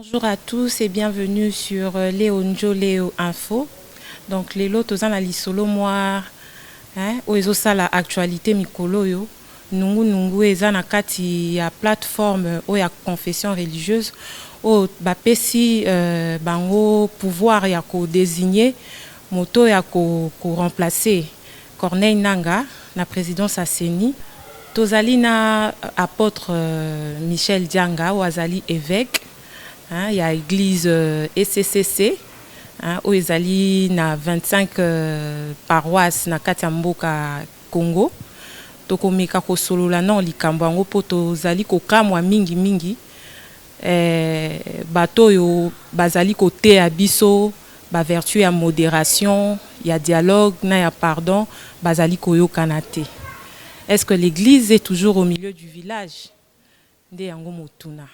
Bonjour à tous et bienvenue sur Léonjo Léo Info. Donc les lots aux analyses solo moi aux la actualité mikolo yo nungu eza na kati ya plateforme o ya confession religieuse o bapesi bango pouvoir ya ko désigner moto ya ko remplacer Corneille Nangaa na présidence à Seni. Tozali na apôtre Michel Dianga ou azali évêque. Il y a l'église ECCC, où ils allaient na 25 paroisses na kati ya mboka Congo. Tokomeka ko solola na likambo yango po tozali ko kamwa mingi bato yo bazali côté ya biso ba vertu ya modération, ya dialogue na ya pardon bazali koyokana te. Est-ce que l'église est toujours au milieu du village? Nde yango motuna.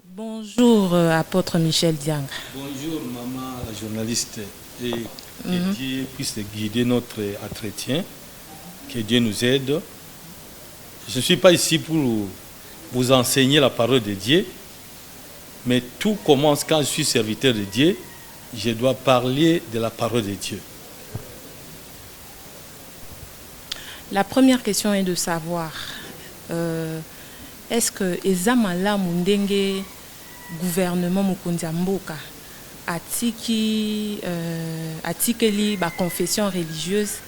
Bonjour, apôtre Michel Dianga. Bonjour, maman, la journaliste. Et que Dieu puisse guider notre entretien, que Dieu nous aide. Je ne suis pas ici pour vous enseigner la parole de Dieu, mais tout commence quand je suis serviteur de Dieu. Je dois parler de la parole de Dieu. La première question est de savoir, est-ce que ezamala mundenge gouvernement mokonzi ya mboka atikeli ba confession religieuse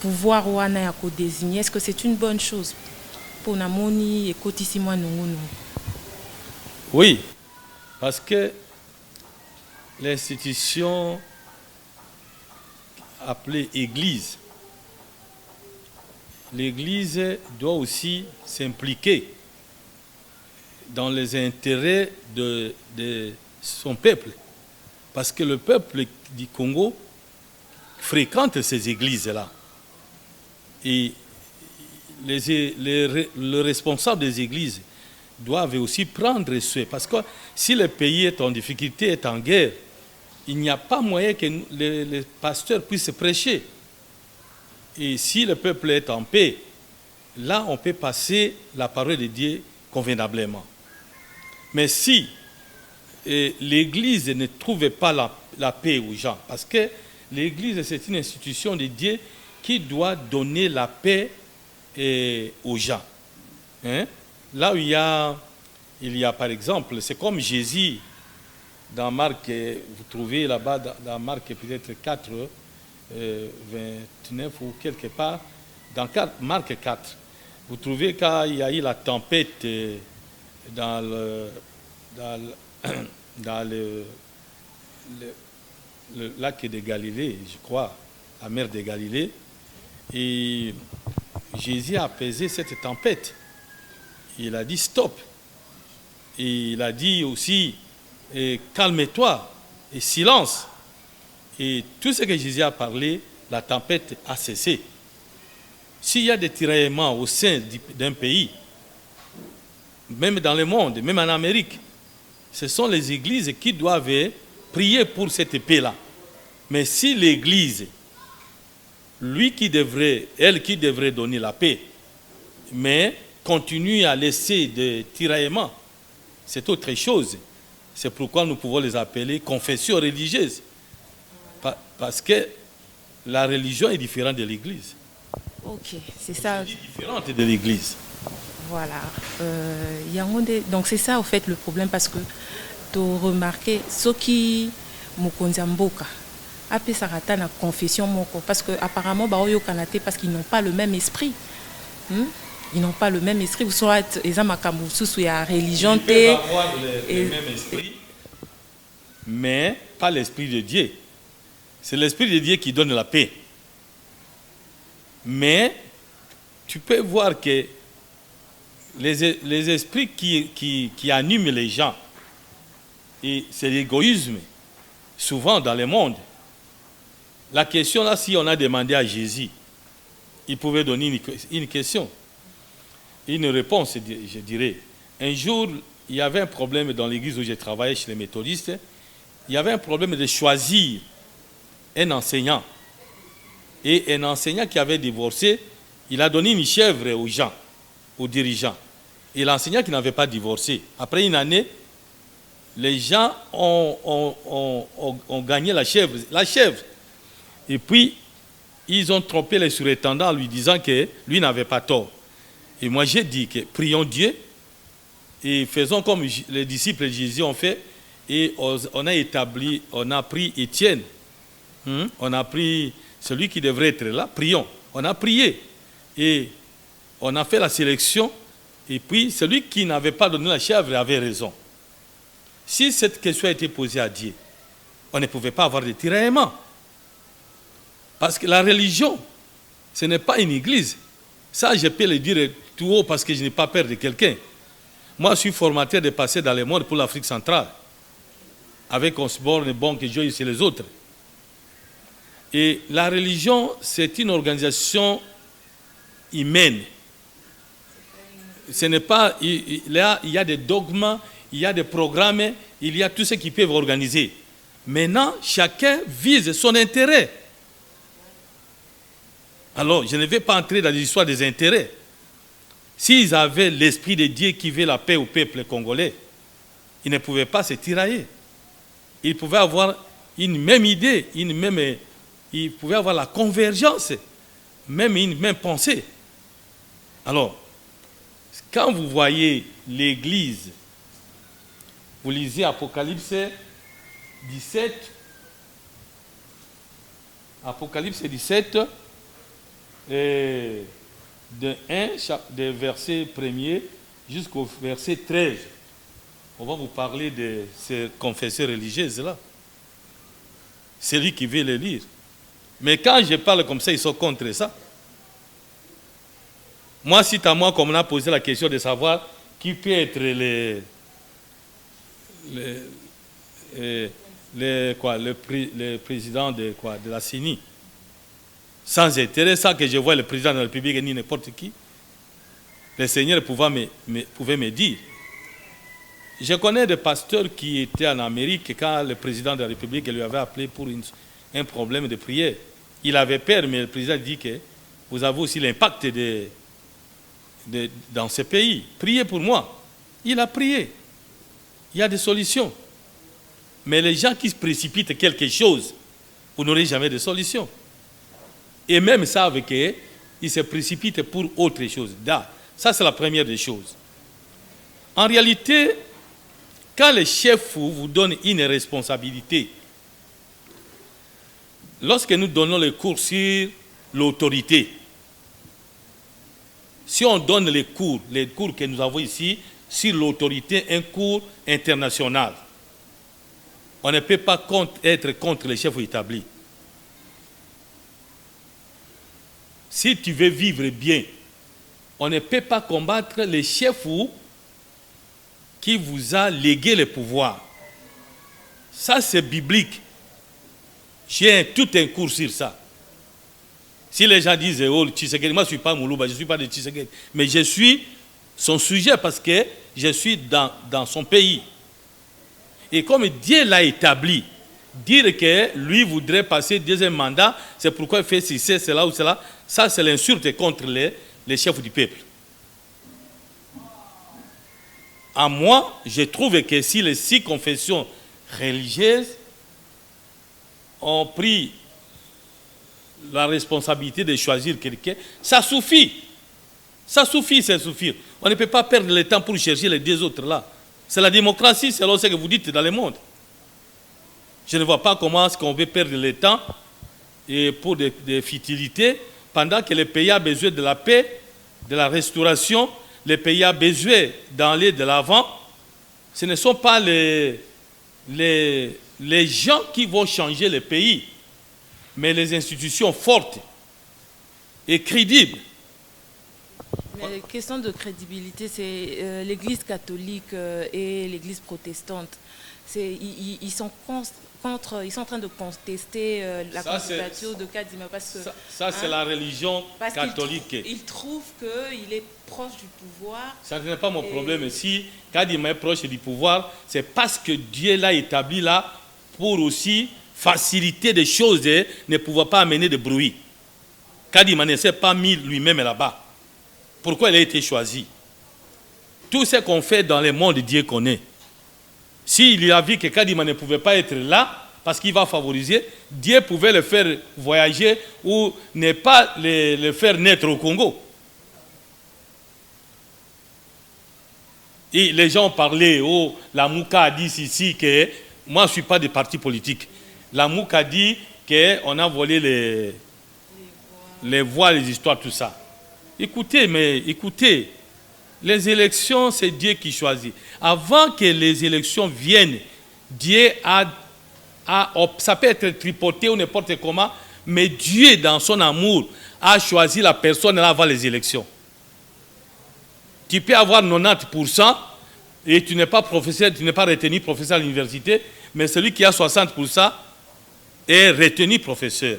pouvoir wana ya ko désigner, est-ce que c'est une bonne chose pour namoni ekotisi mwa nungu? Oui, parce que l'institution appelée Église, l'Église doit aussi s'impliquer dans les intérêts de son peuple. Parce que le peuple du Congo fréquente ces églises-là. Et les responsables des églises doivent aussi prendre soin. Parce que si le pays est en difficulté, est en guerre, il n'y a pas moyen que les pasteurs puissent prêcher. Et si le peuple est en paix, là, on peut passer la parole de Dieu convenablement. Mais si l'Église ne trouve pas la paix aux gens, parce que l'Église, c'est une institution de Dieu qui doit donner la paix aux gens. Hein? Là où il y a par exemple, c'est comme Jésus, dans Marc, vous trouvez là-bas, dans Marc peut-être 4, 29 ou quelque part, dans Marc 4, vous trouvez qu'il y a eu la tempête dans le lac de Galilée, je crois, la mer de Galilée, et Jésus a apaisé cette tempête. Il a dit stop. Et il a dit aussi calme-toi et silence. Et tout ce que Jésus a parlé, la tempête a cessé. S'il y a des tiraillements au sein d'un pays, même dans le monde, même en Amérique, ce sont les églises qui doivent prier pour cette paix-là. Mais si l'église, elle qui devrait donner la paix, mais continue à laisser des tiraillements, c'est autre chose. C'est pourquoi nous pouvons les appeler confessions religieuses. Parce que la religion est différente de l'église. Ok, c'est ça. Différente de l'église. Voilà. Donc c'est ça, au fait, le problème, parce que tu as remarqué, ceux qui mokonzi mboka après ça rata na confession moko, parce que apparemment parce qu'ils n'ont pas le même esprit. Ils n'ont pas le même esprit. Vous savez, ils ont la religion. Ils peuvent avoir le même esprit, mais pas l'esprit de Dieu. C'est l'esprit de Dieu qui donne la paix. Mais tu peux voir que les esprits qui animent les gens, et c'est l'égoïsme, souvent dans le monde. La question là, si on a demandé à Jésus, il pouvait donner une question, une réponse, je dirais. Un jour, il y avait un problème dans l'église où j'ai travaillé chez les méthodistes. Il y avait un problème de choisir un enseignant. Et un enseignant qui avait divorcé, il a donné une chèvre aux gens, aux dirigeants. Et l'enseignant qui n'avait pas divorcé, après une année, les gens ont gagné la chèvre. Et puis, ils ont trompé les surintendants en lui disant que lui n'avait pas tort. Et moi, j'ai dit que prions Dieu et faisons comme les disciples de Jésus ont fait. Et on a pris Étienne. On a pris celui qui devrait être là, prions. On a prié. Et on a fait la sélection. Et puis, celui qui n'avait pas donné la chèvre avait raison. Si cette question a été posée à Dieu, on ne pouvait pas avoir de tiraillement. Parce que la religion, ce n'est pas une église. Ça, je peux le dire tout haut parce que je n'ai pas peur de quelqu'un. Moi, je suis formateur de passer dans le monde pour l'Afrique centrale. Avec Osborne, Bonk et Joyce et les autres. Et la religion, c'est une organisation humaine. Ce n'est pas... Il y a des dogmes, il y a des programmes, il y a tout ce qu'ils peuvent organiser. Maintenant, chacun vise son intérêt. Alors, je ne vais pas entrer dans l'histoire des intérêts. S'ils avaient l'esprit de Dieu qui veut la paix au peuple congolais, ils ne pouvaient pas se tirailler. Ils pouvaient avoir une même idée, ils pouvaient avoir la convergence, même une même pensée. Alors, quand vous voyez l'Église, vous lisez Apocalypse 17, Apocalypse 17, de verset 1er jusqu'au verset 13. On va vous parler de ces confessions religieuses-là. C'est lui qui veut les lire. Mais quand je parle comme ça, ils sont contre ça. Moi, c'est à moi qu'on m'a posé la question de savoir qui peut être le président de la CENI. Sans intérêt, ça que je vois le président de la République ni n'importe qui, le Seigneur pouvait me dire. Je connais des pasteurs qui étaient en Amérique quand le président de la République lui avait appelé pour un problème de prière. Il avait peur, mais le président dit que vous avez aussi l'impact dans ce pays. Priez pour moi. Il a prié. Il y a des solutions. Mais les gens qui se précipitent quelque chose, vous n'aurez jamais de solution. Et même savent qu'ils se précipitent pour autre chose. Ça, c'est la première des choses. En réalité, quand le chef vous donne une responsabilité, lorsque nous donnons les cours sur l'autorité, si on donne les cours que nous avons ici sur l'autorité, un cours international, on ne peut pas être contre les chefs établis. Si tu veux vivre bien, on ne peut pas combattre les chefs qui vous a légué le pouvoir. Ça, c'est biblique. J'ai tout un cours sur ça. Si les gens disent, oh, Tshisekedi, moi je ne suis pas Moulouba, je ne suis pas de Tshisekedi, mais je suis son sujet parce que je suis dans son pays. Et comme Dieu l'a établi, dire que lui voudrait passer deuxième mandat, c'est pourquoi il fait ceci, cela ou cela, ça c'est l'insulte contre les chefs du peuple. À moi, je trouve que si les 6 confessions religieuses ont pris la responsabilité de choisir quelqu'un, ça suffit. Ça suffit, ça suffit. On ne peut pas perdre le temps pour chercher les 2 autres là. C'est la démocratie, selon ce que vous dites dans le monde. Je ne vois pas comment est-ce qu'on veut perdre le temps et pour des futilités pendant que le pays a besoin de la paix, de la restauration, le pays a besoin d'aller de l'avant. Ce ne sont pas les gens qui vont changer le pays, mais les institutions fortes et crédibles. Mais la question de crédibilité, c'est l'Église catholique et l'Église protestante. Ils sont contre, ils sont en train de contester la candidature de Kadima parce que ça c'est la religion catholique. Ils trouvent qu'il est proche du pouvoir. Ça n'est pas mon problème. Si Kadima est proche du pouvoir, c'est parce que Dieu l'a établi là pour aussi faciliter des choses et ne pouvoir pas amener de bruit. Kadima ne s'est pas mis lui-même là-bas. Pourquoi il a été choisi? Tout ce qu'on fait dans le monde, Dieu connaît. S'il a vu que Kadima ne pouvait pas être là, parce qu'il va favoriser, Dieu pouvait le faire voyager ou ne pas le faire naître au Congo. Et les gens parlaient, oh, la Mouka a dit ici que, moi je ne suis pas de parti politique. La Mouka a dit qu'on a volé les voix, les histoires, tout ça. Écoutez, les élections, c'est Dieu qui choisit. Avant que les élections viennent, Dieu ça peut être tripoté ou n'importe comment, mais Dieu, dans son amour, a choisi la personne avant les élections. Tu peux avoir 90% et tu n'es pas professeur, tu n'es pas retenu professeur à l'université, mais celui qui a 60% est retenu professeur.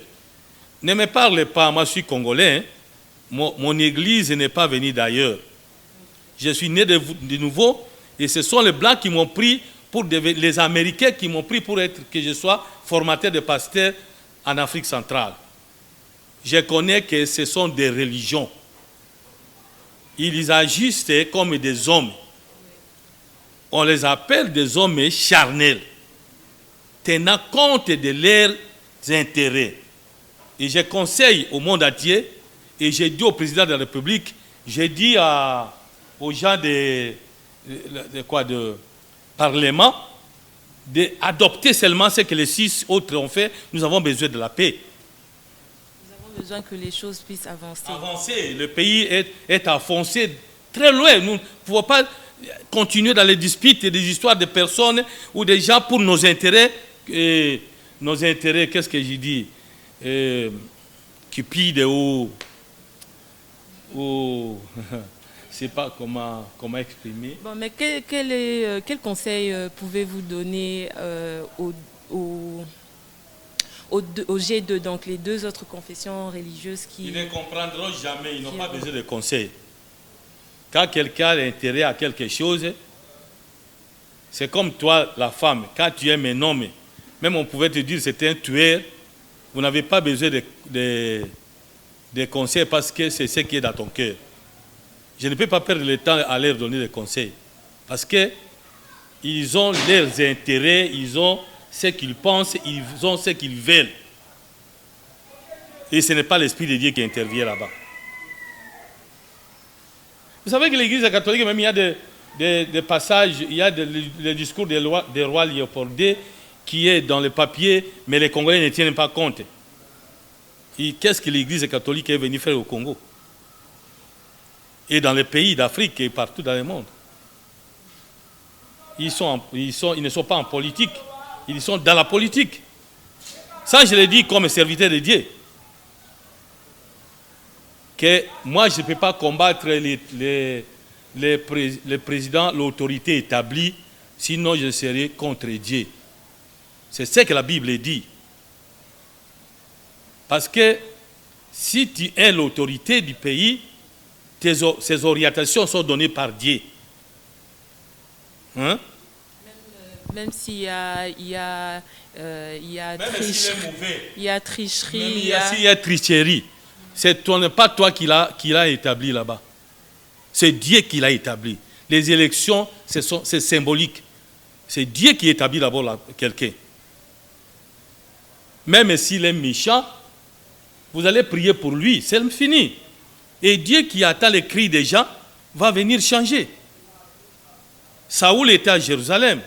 Ne me parle pas, moi je suis congolais, hein. Mon église n'est pas venue d'ailleurs. Je suis né de nouveau et ce sont les Blancs qui m'ont pris, les Américains qui m'ont pris pour que je sois formateur de pasteur en Afrique centrale. Je connais que ce sont des religions. Ils agissent comme des hommes. On les appelle des hommes charnels, tenant compte de leurs intérêts. Et je conseille au monde entier, et j'ai dit au président de la République, j'ai dit aux gens de Parlement d'adopter seulement ce que les 6 autres ont fait. Nous avons besoin de la paix. Nous avons besoin que les choses puissent avancer. Avancer. Le pays est enfoncé très loin. Nous ne pouvons pas continuer dans les disputes et des histoires de personnes ou des gens pour nos intérêts. Nos intérêts, qu'est-ce que j'ai dit? Cupides ou je ne sais pas comment exprimer. Bon, mais quel conseil pouvez-vous donner au G2, donc les 2 autres confessions religieuses qui... Ils ne comprendront jamais, ils n'ont pas besoin de conseils. Quand quelqu'un a intérêt à quelque chose, c'est comme toi, la femme, quand tu aimes un homme, même on pouvait te dire que c'est un tueur, vous n'avez pas besoin de conseils parce que c'est ce qui est dans ton cœur. Je ne peux pas perdre le temps à leur donner des conseils. Parce qu'ils ont leurs intérêts, ils ont ce qu'ils pensent, ils ont ce qu'ils veulent. Et ce n'est pas l'Esprit de Dieu qui intervient là-bas. Vous savez que l'Église catholique, même il y a des passages, il y a le discours des rois Léopoldais qui est dans le papier, mais les Congolais ne tiennent pas compte. Qu'est-ce que l'Église catholique est venue faire au Congo? Et dans les pays d'Afrique et partout dans le monde. Ils ne sont pas en politique, ils sont dans la politique. Ça, je le dis comme serviteur de Dieu. Que moi, je ne peux pas combattre le président, l'autorité établie, sinon je serai contre Dieu. C'est ce que la Bible dit. Parce que si tu es l'autorité du pays, ces orientations sont données par Dieu. Hein? Même s'il y a tricherie, s'il y a tricherie, ce n'est pas toi qui l'a établi là-bas. C'est Dieu qui l'a établi. Les élections, c'est symbolique. C'est Dieu qui établit d'abord quelqu'un. Même s'il est méchant, vous allez prier pour lui, c'est fini. Et Dieu qui attend les cris des gens va venir changer. Saoul était à Jérusalem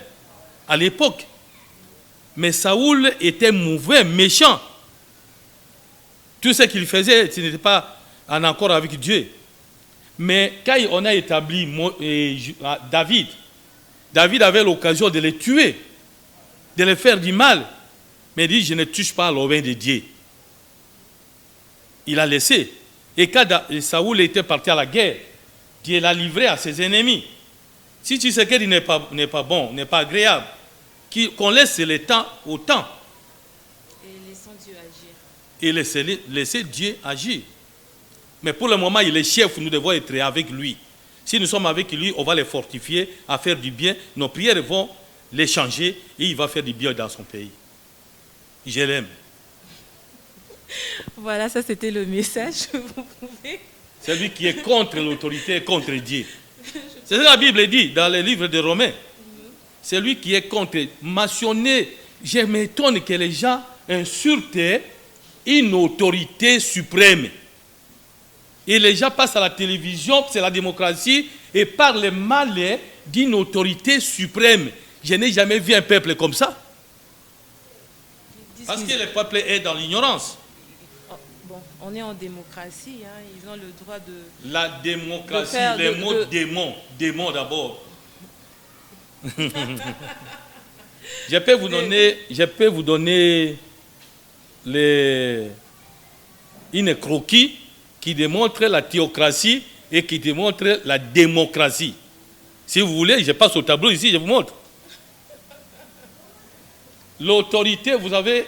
à l'époque. Mais Saoul était mauvais, méchant. Tout ce qu'il faisait, ce n'était pas en accord avec Dieu. Mais quand on a établi David, David avait l'occasion de les tuer, de les faire du mal. Mais il dit, je ne touche pas à l'oreille de Dieu. Il a laissé. Et quand Saoul était parti à la guerre, Dieu l'a livré à ses ennemis. Si tu sais qu'il n'est pas bon, n'est pas agréable, qu'on laisse le temps au temps. Et laissons Dieu agir. Et laisser Dieu agir. Mais pour le moment, il est chef, nous devons être avec lui. Si nous sommes avec lui, on va les fortifier à faire du bien. Nos prières vont les changer et il va faire du bien dans son pays. Je l'aime. Voilà, ça c'était le message. Vous pouvez... Celui qui est contre l'autorité est contre Dieu. C'est ce que la Bible dit dans les livres de Romains. Celui qui est contre, mentionné, je m'étonne que les gens insultent une autorité suprême. Et les gens passent à la télévision, c'est la démocratie, et parlent mal d'une autorité suprême. Je n'ai jamais vu un peuple comme ça. Parce que le peuple est dans l'ignorance. Bon, on est en démocratie, hein, ils ont le droit de... La démocratie, les mots démon d'abord. Je peux vous donner une croquis qui démontre la théocratie et qui démontre la démocratie. Si vous voulez, je passe au tableau ici, je vous montre. L'autorité, vous avez,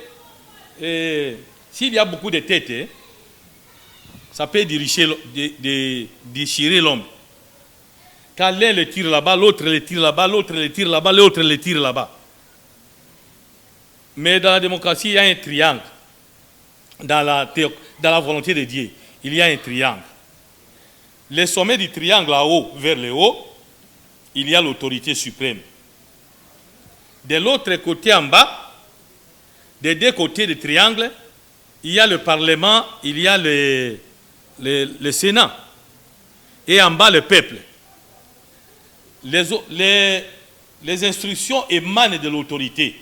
s'il y a beaucoup de têtes, ça peut déchirer l'homme. Quand l'un le tire là-bas, l'autre le tire là-bas, l'autre le tire là-bas, l'autre le tire là-bas. Mais dans la démocratie, il y a un triangle. Dans la volonté de Dieu, il y a un triangle. Le sommet du triangle en haut, vers le haut, il y a l'autorité suprême. De l'autre côté en bas, des deux côtés du triangle, il y a le Parlement, il y a le Sénat. Et en bas, le peuple. Les instructions émanent de l'autorité,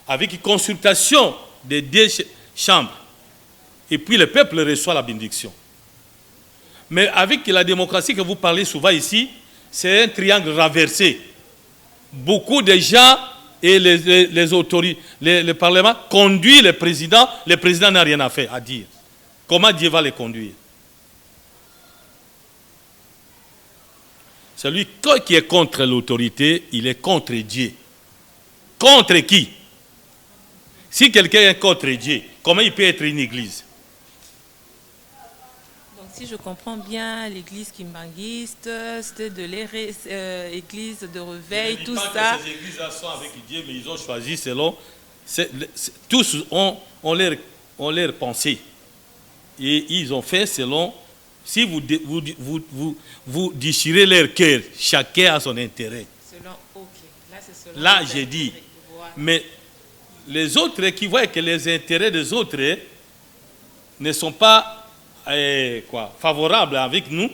avec consultation des deux chambres. Et puis le peuple reçoit la bénédiction. Mais avec la démocratie que vous parlez souvent ici, c'est un triangle renversé. Beaucoup de gens et les autorités, le Parlement conduit le président n'a rien à faire, à dire. Comment Dieu va les conduire? Celui qui est contre l'autorité, il est contre Dieu. Contre qui? Si quelqu'un est contre Dieu, comment il peut être une église? Donc si je comprends bien, l'église kimbanguiste, c'était de l'église de réveil, tout ça. Ces églises-là sont avec Dieu, mais ils ont choisi selon... tous ont leur pensée. Et ils ont fait selon... Si vous déchirez leur cœur, chacun a son intérêt. Selon, ok. Là, c'est selon... Là, j'ai dit. Voilà. Mais les autres qui voient que les intérêts des autres ne sont pas favorables avec nous,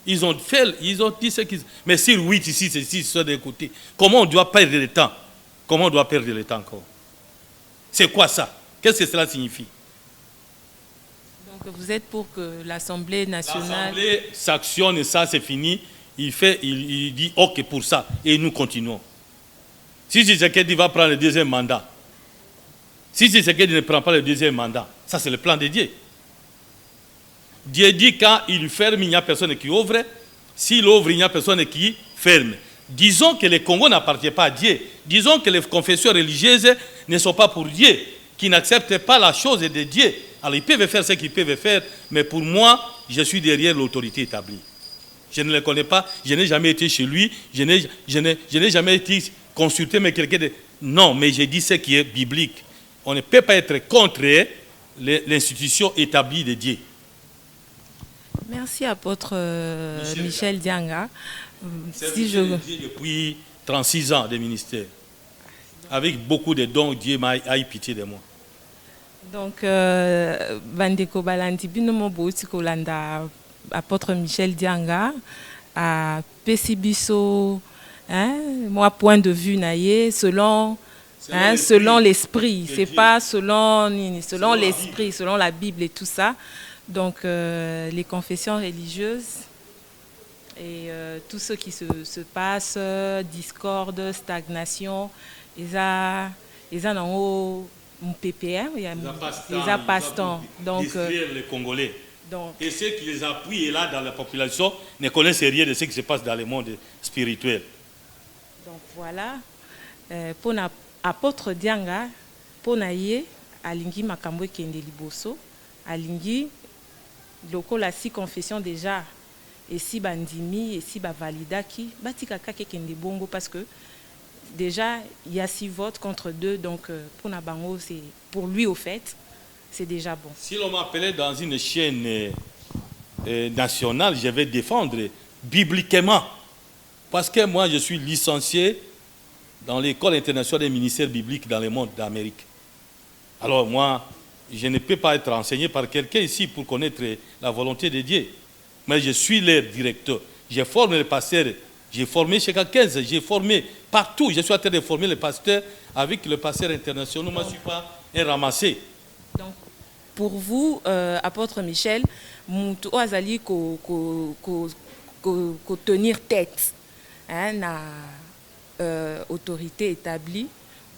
ils ont dit ce qu'ils... Mais si 8 ici, c'est 6 sur des côtés, comment on doit perdre le temps? Comment on doit perdre le temps encore? C'est quoi ça? Qu'est-ce que cela signifie? Donc vous êtes pour que l'Assemblée nationale... L'Assemblée s'actionne et ça c'est fini. Il dit OK pour ça et nous continuons. Si Tshisekedi va prendre le deuxième mandat, si Tshisekedi ne prend pas le deuxième mandat, ça c'est le plan de Dieu. Dieu dit quand il ferme, il n'y a personne qui ouvre. S'il ouvre, il n'y a personne qui ferme. Disons que le Congo n'appartient pas à Dieu. Disons que les confessions religieuses ne sont pas pour Dieu, qui n'acceptent pas la chose de Dieu. Alors ils peuvent faire ce qu'ils peuvent faire, mais pour moi, je suis derrière l'autorité établie. Je ne le connais pas, je n'ai jamais été chez lui, je n'ai jamais été consulté, mais quelqu'un de... Non, mais j'ai dit ce qui est biblique. On ne peut pas être contre l'institution établie de Dieu. Merci, apôtre Michel Dianga. Si je... Depuis 36 ans de ministère, avec beaucoup de dons, Dieu a eu pitié de moi. Donc, Bandeko Balandi, binomo bouti kolanda apôtre Michel Dianga, à Pesibiso, moi, point de vue naïe, selon l'esprit, c'est pas selon l'esprit, selon la Bible et tout ça. Donc, les confessions religieuses et tout ce qui se passe, discorde, stagnation, ils ont en haut un PPM, il y a des passe-temps. Donc, les Congolais. Donc, et ceux qui les appuient là dans la population ne connaissent rien de ce qui se passe dans le monde spirituel. Donc voilà, pour l'apôtre Dianga, pour naïe, alingi makambo kende liboso, alingi loko la si confession déjà, et si bandimi, et si ba validaki, batika kake kende bongo parce que déjà il y a 6 votes contre 2, donc pour Nabango c'est pour lui au fait. c'est déjà bon. Si l'on m'appelait dans une chaîne nationale, je vais défendre bibliquement. Parce que moi, je suis licencié dans l'école internationale des ministères bibliques dans le monde d'Amérique. Alors moi, je ne peux pas être enseigné par quelqu'un ici pour connaître la volonté de Dieu. Mais je suis leur directeur. Je forme les pasteurs. J'ai formé chez 15, j'ai formé partout. Je suis en train de former les pasteurs avec le pasteur international. Moi, je ne suis pas un ramassé. Donc, pour vous, apôtre Michel, Moutou Azali ko tenir tête na autorité établie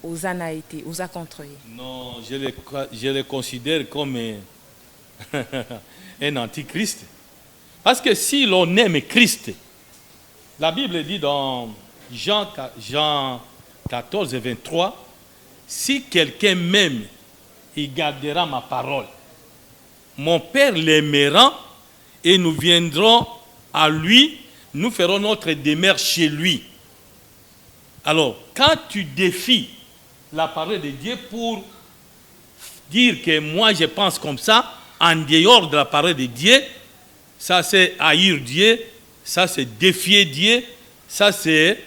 aux anaïtés, aux contrôlés. Non, je les considère comme un antichrist. Parce que si l'on aime Christ, la Bible dit dans Jean 14 et 23, si quelqu'un m'aime, il gardera ma parole. Mon Père l'aimera et nous viendrons à lui, nous ferons notre demeure chez lui. Alors, quand tu défies la parole de Dieu pour dire que moi je pense comme ça, en dehors de la parole de Dieu, ça c'est haïr Dieu, ça c'est défier Dieu, ça c'est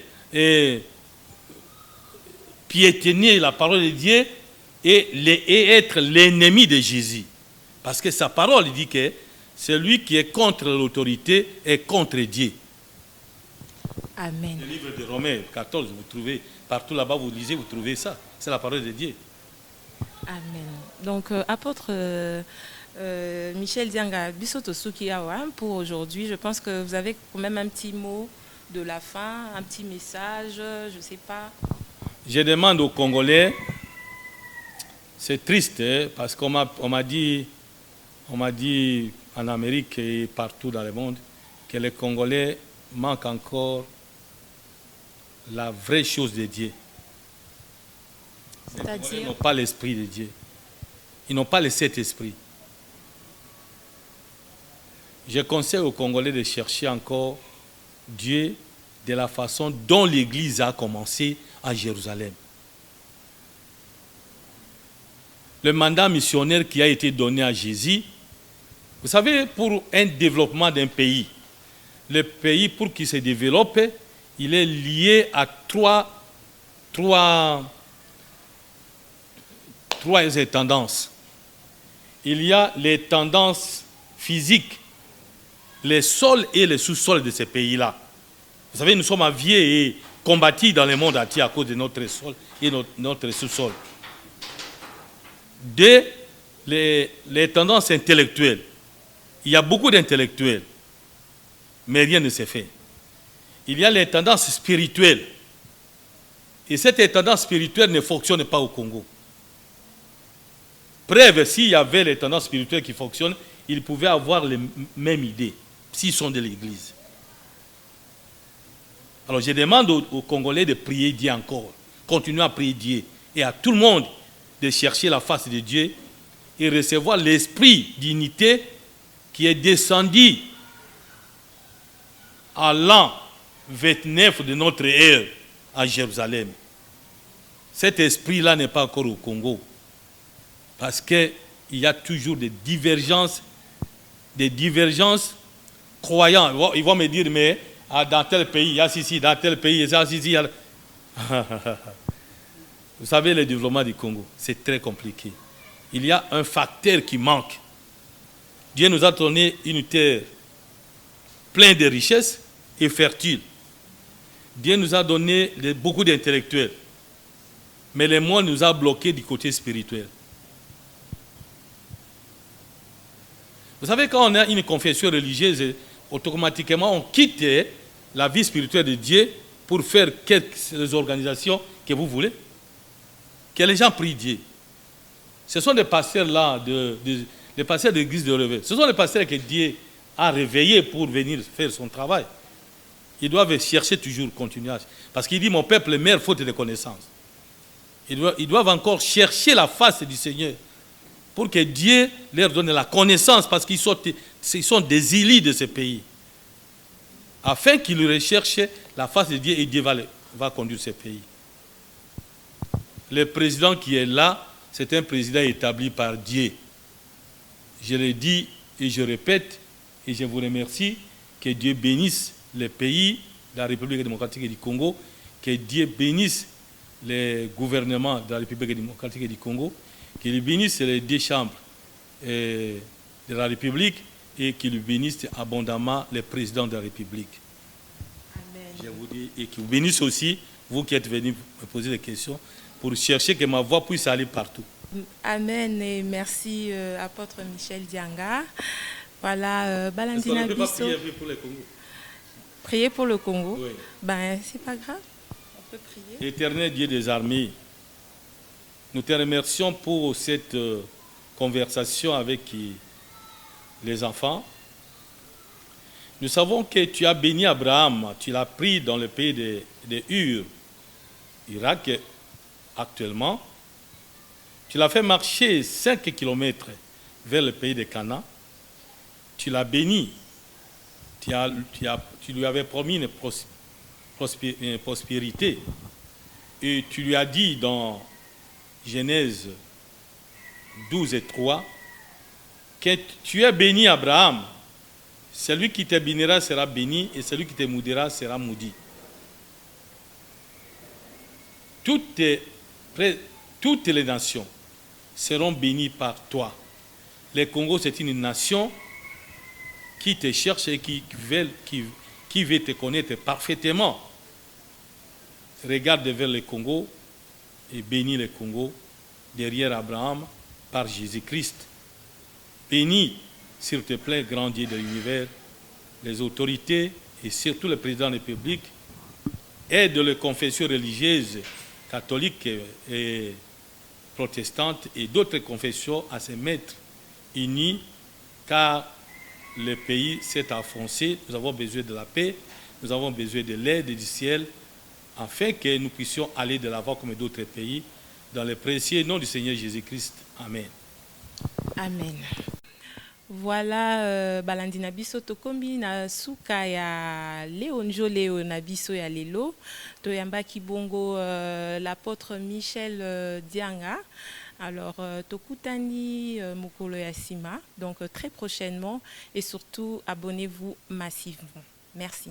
piétiner la parole de Dieu et être l'ennemi de Jésus. Parce que sa parole dit que celui qui est contre l'autorité est contre Dieu. Amen. Le livre de Romains 14, vous trouvez, partout là-bas vous lisez, vous trouvez ça. C'est la parole de Dieu. Amen. Donc, apôtre Michel Dianga, Bisoto Sukiawa, pour aujourd'hui, je pense que vous avez quand même un petit mot de la fin, un petit message, je ne sais pas. Je demande aux Congolais, c'est triste, hein, parce qu'on m'a dit en Amérique et partout dans le monde que les Congolais manquent encore la vraie chose de Dieu. C'est-à-dire, ils n'ont pas l'esprit de Dieu. Ils n'ont pas le Saint-Esprit. Je conseille aux Congolais de chercher encore Dieu de la façon dont l'Église a commencé à Jérusalem. Le mandat missionnaire qui a été donné à Jésus, vous savez, pour un développement d'un pays, le pays, pour qu'il se développe, il est lié à trois tendances. Il y a les tendances physiques, les sols et les sous-sols de ces pays-là. Vous savez, nous sommes aviés et combattus dans le monde entier à cause de notre sol et notre sous-sol. Deux, les tendances intellectuelles. Il y a beaucoup d'intellectuels, mais rien ne s'est fait. Il y a les tendances spirituelles. Et cette tendance spirituelle ne fonctionne pas au Congo. Preuve, s'il y avait les tendances spirituelles qui fonctionnent, ils pouvaient avoir les mêmes idées, s'ils sont de l'Église. Alors je demande aux Congolais de prier Dieu encore, continuer à prier Dieu, et à tout le monde de chercher la face de Dieu et recevoir l'esprit d'unité qui est descendu à l'an 29 de notre ère à Jérusalem. Cet esprit-là n'est pas encore au Congo. Parce qu'il y a toujours des divergences croyants. Ils vont me dire, mais dans tel pays, il y a ceci, dans tel pays, il y a ceci. Vous savez, le développement du Congo, c'est très compliqué. Il y a un facteur qui manque. Dieu nous a donné une terre pleine de richesses et fertile. Dieu nous a donné beaucoup d'intellectuels. Mais le monde nous a bloqués du côté spirituel. Vous savez, quand on a une confession religieuse, automatiquement, on quitte la vie spirituelle de Dieu pour faire quelques organisations que vous voulez. Que les gens prient Dieu. Ce sont des pasteurs là, les pasteurs de l'église de réveil. Ce sont les pasteurs que Dieu a réveillés pour venir faire son travail. Ils doivent chercher toujours, continuer. Parce qu'il dit, mon peuple meurt faute de connaissance. Ils doivent encore chercher la face du Seigneur pour que Dieu leur donne la connaissance, parce qu'ils sont des élus de ce pays. Afin qu'ils recherchent la face de Dieu, et Dieu va conduire ce pays. Le président qui est là, c'est un président établi par Dieu. Je le dis et je répète, et je vous remercie, que Dieu bénisse les pays de la République démocratique du Congo, que Dieu bénisse les gouvernements de la République démocratique du Congo, qu'il bénisse les deux chambres de la République et qu'il bénisse abondamment les présidents de la République. Amen. Je vous dis, et qu'il bénisse aussi, vous qui êtes venus me poser des questions, pour chercher que ma voix puisse aller partout. Amen et merci apôtre Michel Dianga. Voilà, Balandina Est-ce qu'on ne peut pas Bisso. prier pour le Congo? Prier pour le Congo. Oui. Ben, c'est pas grave. On peut prier. Éternel Dieu des armées, nous te remercions pour cette conversation avec les enfants. Nous savons que tu as béni Abraham, tu l'as pris dans le pays de Ur, Irak actuellement. Tu l'as fait marcher 5 kilomètres vers le pays de Canaan. Tu l'as béni. Tu lui avais promis une prospérité. Et tu lui as dit dans Genèse 12 et 3 que tu as béni Abraham. Celui qui te bénira sera béni et celui qui te maudira sera maudit. Toutes les nations seront bénies par toi. Le Congo, c'est une nation qui te cherche et qui veut te connaître parfaitement. Regarde vers le Congo et bénis le Congo derrière Abraham par Jésus-Christ. Bénis, s'il te plaît, grand Dieu de l'univers, les autorités et surtout le président de la République. Aide les confessions religieuses catholiques et protestantes et d'autres confessions à se mettre unis, car le pays s'est enfoncé. Nous avons besoin de la paix, nous avons besoin de l'aide du ciel, afin que nous puissions aller de l'avant comme d'autres pays, dans le précieux nom du Seigneur Jésus-Christ. Amen. Amen. Voilà, Balandina Bisso tokombi na suka ya Leonjo Leo na biso ya lelo toyamba kibongo l'apôtre Michel Dianga. Alors tokutani mokolo ya sima, donc très prochainement et surtout abonnez-vous massivement. Merci.